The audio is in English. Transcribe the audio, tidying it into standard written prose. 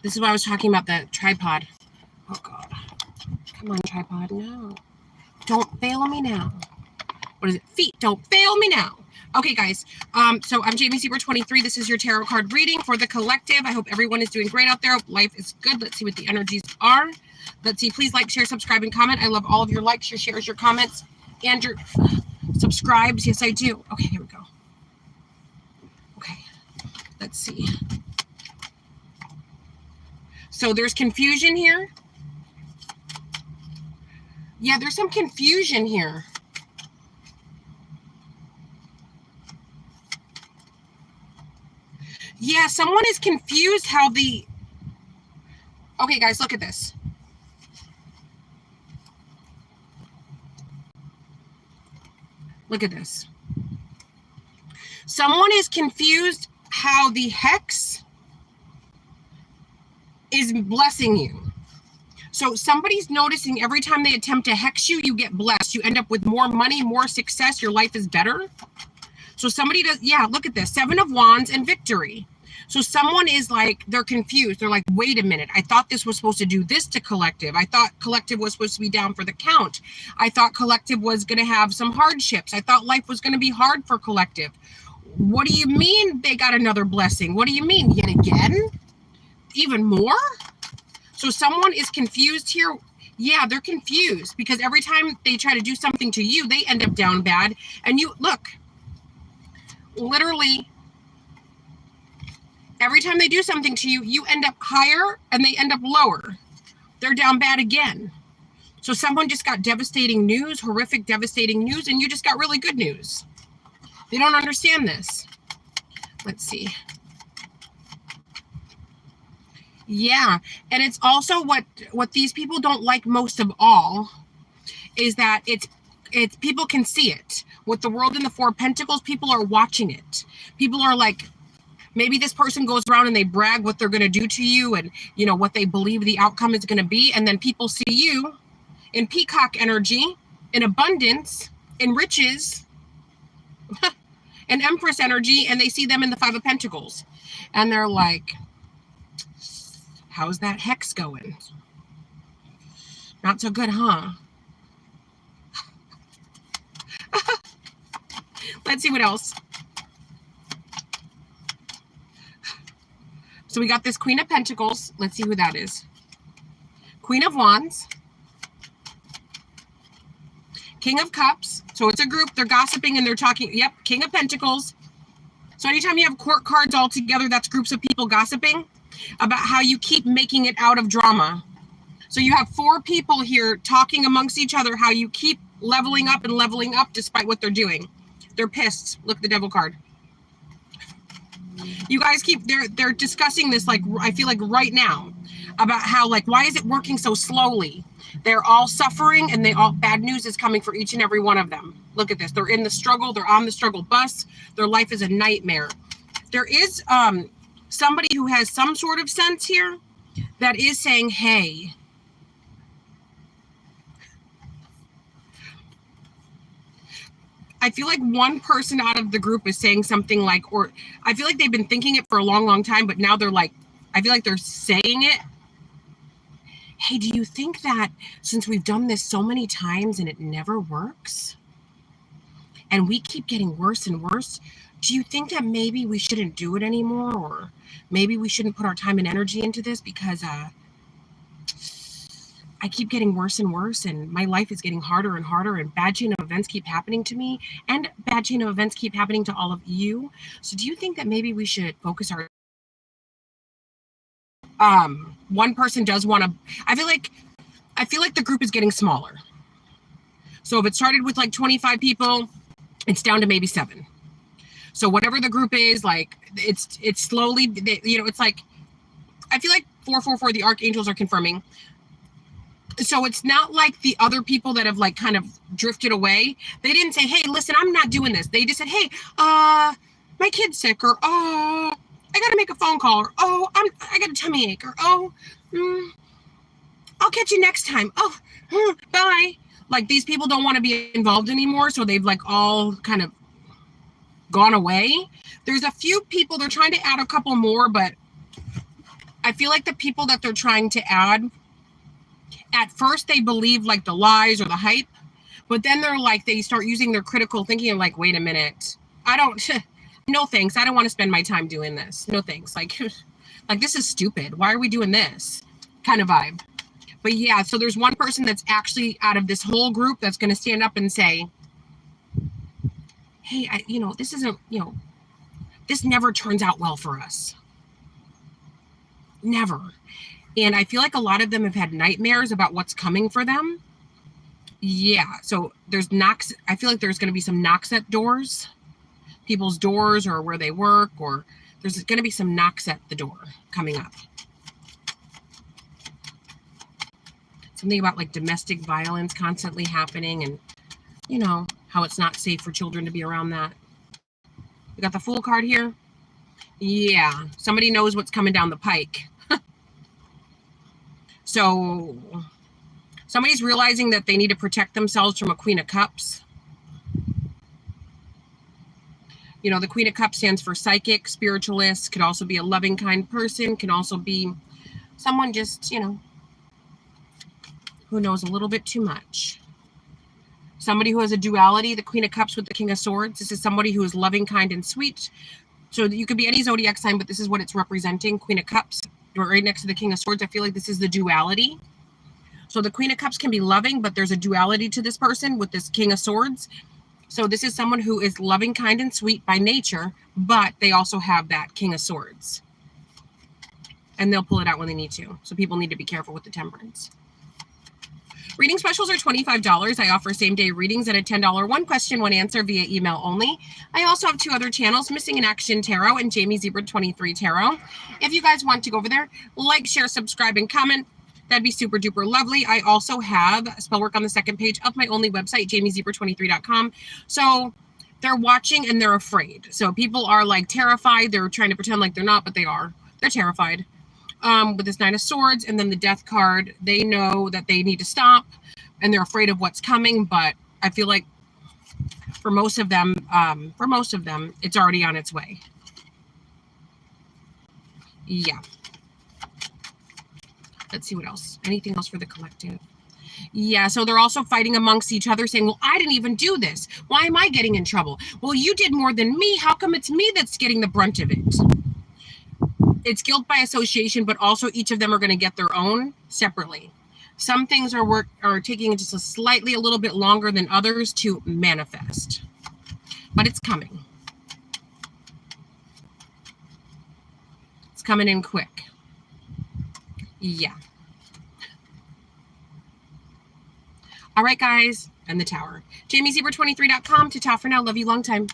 This is why I was talking about that tripod. Oh, God. Come on, tripod. No. Don't fail me now. What is it? Feet, don't fail me now. Okay, guys. So I'm Jamie Sieber 23. This is your tarot card reading for the collective. I hope everyone is doing great out there. Hope life is good. Let's see what the energies are. Let's see. Please like, share, subscribe, and comment. I love all of your likes, your shares, your comments, and your subscribes. Yes, I do. Okay, here we go. Okay. Let's see. So there's confusion here. Yeah, there's some confusion here. Yeah, someone is confused how the... Okay, guys, look at this. Look at this. Someone is confused how the hex is blessing you. So somebody's noticing every time they attempt to hex you, you get blessed. You end up with more money, more success. Your life is better. So somebody does, yeah, look at this. 7 of Wands and victory. So someone is like, they're confused. They're like, wait a minute. I thought this was supposed to do this to collective. I thought collective was supposed to be down for the count. I thought collective was going to have some hardships. I thought life was going to be hard for collective. What do you mean they got another blessing? What do you mean? Yet again? Even more? So someone is confused here. Yeah, they're confused because every time they try to do something to you, they end up down bad. And you, look, literally, every time they do something to you, you end up higher and they end up lower. They're down bad again. So someone just got devastating news, horrific, devastating news, and you just got really good news. They don't understand this. Let's see. Yeah, and it's also what these people don't like most of all is that it's people can see it. With the World in the 4 of Pentacles, people are watching it. People are like, maybe this person goes around and they brag what they're going to do to you and, you know, what they believe the outcome is going to be. And then people see you in peacock energy, in abundance, in riches, in Empress energy, and they see them in the 5 of Pentacles. And they're like, how's that hex going? Not so good, huh? Let's see what else. So we got this Queen of Pentacles. Let's see who that is. Queen of Wands. King of Cups. So it's a group. They're gossiping and they're talking. Yep, King of Pentacles. So anytime you have court cards all together, that's groups of people gossiping about how you keep making it out of drama. So you have 4 people here talking amongst each other how you keep leveling up and leveling up despite what they're doing. They're pissed. Look at the Devil card. You guys keep, they're discussing this, like, I feel like right now, about how, like, why is it working so slowly? They're all suffering and bad news is coming for each and every one of them. Look at this. They're in the struggle. They're on the struggle bus. Their life is a nightmare. There is somebody who has some sort of sense here that is saying, hey, I feel like one person out of the group is saying something like, or I feel like they've been thinking it for a long, long time, but now they're like, I feel like they're saying it. Hey, do you think that since we've done this so many times and it never works, and we keep getting worse and worse, do you think that maybe we shouldn't do it anymore? Or maybe we shouldn't put our time and energy into this because I keep getting worse and worse and my life is getting harder and harder and bad chain of events keep happening to me and bad chain of events keep happening to all of you. So do you think that maybe we should focus our... one person does want to... I feel like the group is getting smaller. So if it started with like 25 people, it's down to maybe 7. So whatever the group is, like, it's slowly, you know, it's like, I feel like 444, the archangels are confirming. So it's not like the other people that have like kind of drifted away. They didn't say, hey, listen, I'm not doing this. They just said, hey, my kid's sick, or, oh, I got to make a phone call, or, oh, I got a tummy ache, or, oh, I'll catch you next time. Oh, bye. Like, these people don't want to be involved anymore. So they've like all kind of gone away. There's a few people, they're trying to add a couple more, but I feel like the people that they're trying to add, at first they believe like the lies or the hype, but then they're like, they start using their critical thinking and like, wait a minute, I don't, no thanks. I don't want to spend my time doing this. No thanks. Like this is stupid. Why are we doing this kind of vibe? But yeah, so there's one person that's actually out of this whole group that's going to stand up and say, hey, this isn't, this never turns out well for us. Never. And I feel like a lot of them have had nightmares about what's coming for them. Yeah. So there's knocks. I feel like there's going to be some knocks at doors, people's doors or where they work, or there's going to be some knocks at the door coming up. Something about like domestic violence constantly happening, and how it's not safe for children to be around that. We got the Fool card here. Yeah, somebody knows what's coming down the pike. So somebody's realizing that they need to protect themselves from a Queen of Cups. The Queen of Cups stands for psychic, spiritualist, could also be a loving, kind person, can also be someone just, who knows a little bit too much. Somebody who has a duality, the Queen of Cups with the King of Swords. This is somebody who is loving, kind, and sweet. So you could be any zodiac sign, but this is what it's representing. Queen of Cups, right next to the King of Swords. I feel like this is the duality. So the Queen of Cups can be loving, but there's a duality to this person with this King of Swords. So this is someone who is loving, kind, and sweet by nature, but they also have that King of Swords. And they'll pull it out when they need to. So people need to be careful with the temperance. Reading specials are $25. I offer same-day readings at a $10 one question, one answer via email only. I also have 2 other channels, Missing in Action Tarot and Jamie Zebra 23 Tarot. If you guys want to go over there, like, share, subscribe, and comment, that'd be super duper lovely. I also have spell work on the second page of my only website, jamiezebra23.com. So they're watching and they're afraid. So people are like terrified. They're trying to pretend like they're not, but they are. They're terrified. With this Nine of Swords and then the Death card, they know that they need to stop and they're afraid of what's coming. But I feel like for most of them, it's already on its way. Yeah. Let's see what else. Anything else for the collective? Yeah, so they're also fighting amongst each other saying, well, I didn't even do this. Why am I getting in trouble? Well, you did more than me. How come it's me that's getting the brunt of it? It's guilt by association, but also each of them are going to get their own separately. Some things are taking just a little bit longer than others to manifest, but it's coming. It's coming in quick. Yeah. All right, guys, and the Tower. JamieZebra23.com. Ta-ta for now. Love you long time.